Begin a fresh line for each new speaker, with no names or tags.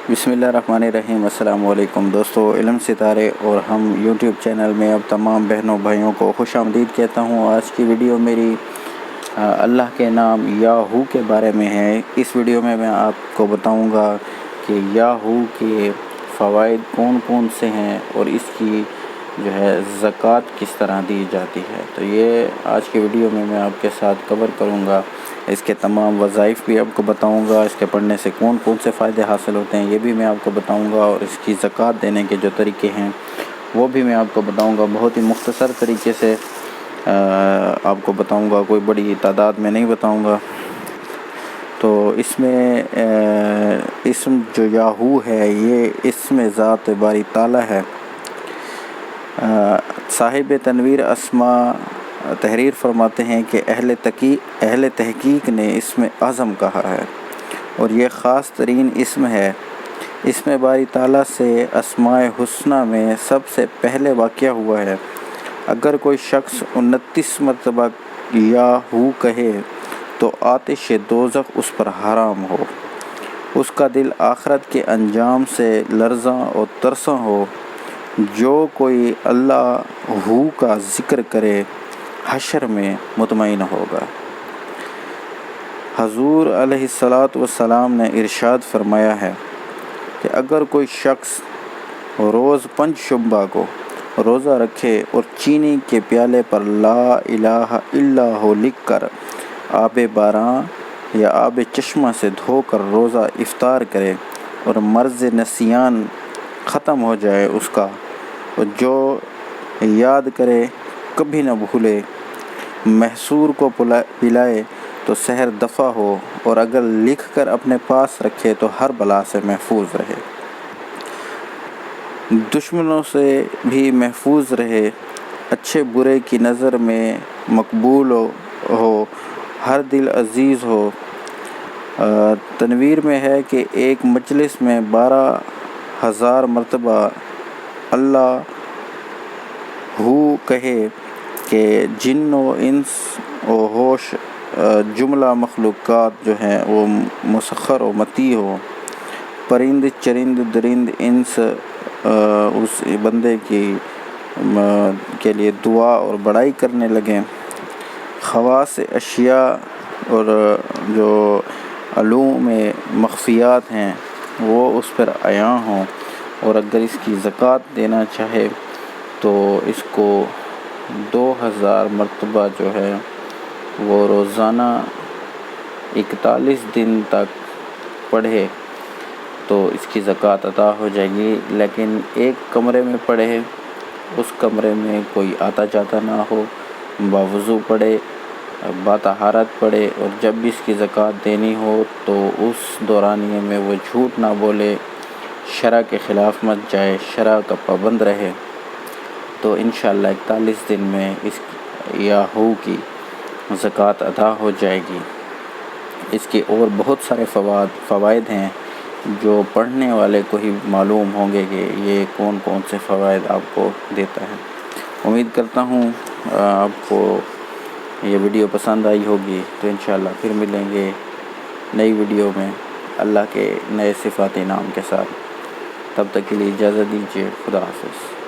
بسم اللہ الرحمن الرحیم۔ السلام علیکم دوستو، علم ستارے اور ہم یوٹیوب چینل میں اب تمام بہنوں بھائیوں کو خوش آمدید کہتا ہوں۔ آج کی ویڈیو میری اللہ کے نام یاہو کے بارے میں ہے۔ اس ویڈیو میں آپ کو بتاؤں گا کہ یاہو کے فوائد کون کون سے ہیں اور اس کی جو ہے زکوٰۃ کس طرح دی جاتی ہے، تو یہ آج کی ویڈیو میں آپ کے ساتھ کور کروں گا۔ اس کے تمام وظائف بھی آپ کو بتاؤں گا، اس کے پڑھنے سے کون کون سے فائدے حاصل ہوتے ہیں یہ بھی میں آپ کو بتاؤں گا، اور اس کی زکوٰۃ دینے کے جو طریقے ہیں وہ بھی میں آپ کو بتاؤں گا۔ بہت ہی مختصر طریقے سے آپ کو بتاؤں گا، کوئی بڑی تعداد میں نہیں بتاؤں گا۔ تو اس میں اسم جو یاہو ہے یہ اسم ذات باری تعالیٰ ہے۔ صاحب تنویر اسماء تحریر فرماتے ہیں کہ اہل تحقیق نے اسم اعظم کہا ہے اور یہ خاص ترین اسم ہے۔ اسم باری تعالیٰ سے اسماء حسنی میں سب سے پہلے واقع ہوا ہے۔ اگر کوئی شخص 29 مرتبہ یاہو کہے تو آتش دوزخ اس پر حرام ہو، اس کا دل آخرت کے انجام سے لرزاں اور ترساں ہو۔ جو کوئی اللہ ہو کا ذکر کرے حشر میں مطمئن ہوگا۔ حضور علیہ السلام نے ارشاد فرمایا ہے کہ اگر کوئی شخص روز 5 شعبہ کو روزہ رکھے اور چینی کے پیالے پر لا الہ الا ہو لکھ کر آب باران یا آب چشمہ سے دھو کر روزہ افطار کرے اور مرض نسیان ختم ہو جائے اس کا، اور جو یاد کرے کبھی نہ بھولے، محصور کو پلائے تو سحر دفع ہو، اور اگر لکھ کر اپنے پاس رکھے تو ہر بلا سے محفوظ رہے، دشمنوں سے بھی محفوظ رہے، اچھے برے کی نظر میں مقبول ہو، ہر دل عزیز ہو۔ تنویر میں ہے کہ ایک مجلس میں 12,000 مرتبہ اللہ ہو کہے کہ جن و انس و ہوش جملہ مخلوقات جو ہیں وہ مسخر و مطیع ہو، پرند چرند درند انس اس بندے کے لیے دعا اور بڑائی کرنے لگیں، خواص اشیاء اور جو علوم مخفیات ہیں وہ اس پر عیاں ہوں، اور اگر اس کی زکوٰۃ دینا چاہے تو اس کو 2000 مرتبہ جو ہے وہ روزانہ 41 دن تک پڑھے تو اس کی زکوٰۃ ادا ہو جائے گی۔ لیکن ایک کمرے میں پڑھے، اس کمرے میں کوئی آتا جاتا نہ ہو، باوضو پڑھے، باطہارت پڑھے، اور جب بھی اس کی زکوٰۃ دینی ہو تو اس دورانیے میں وہ جھوٹ نہ بولے، شرع کے خلاف مت جائے، شرع کا پابند رہے، تو انشاءاللہ 41 دن میں اس یاہو کی زکوٰۃ ادا ہو جائے گی۔ اس کے اور بہت سارے فوائد ہیں جو پڑھنے والے کو ہی معلوم ہوں گے کہ یہ کون کون سے فوائد آپ کو دیتا ہے۔ امید کرتا ہوں آپ کو یہ ویڈیو پسند آئی ہوگی، تو انشاءاللہ پھر ملیں گے نئی ویڈیو میں اللہ کے نئے صفاتی نام کے ساتھ۔ تب تک کے لیے اجازت دیجیے، خدا حافظ۔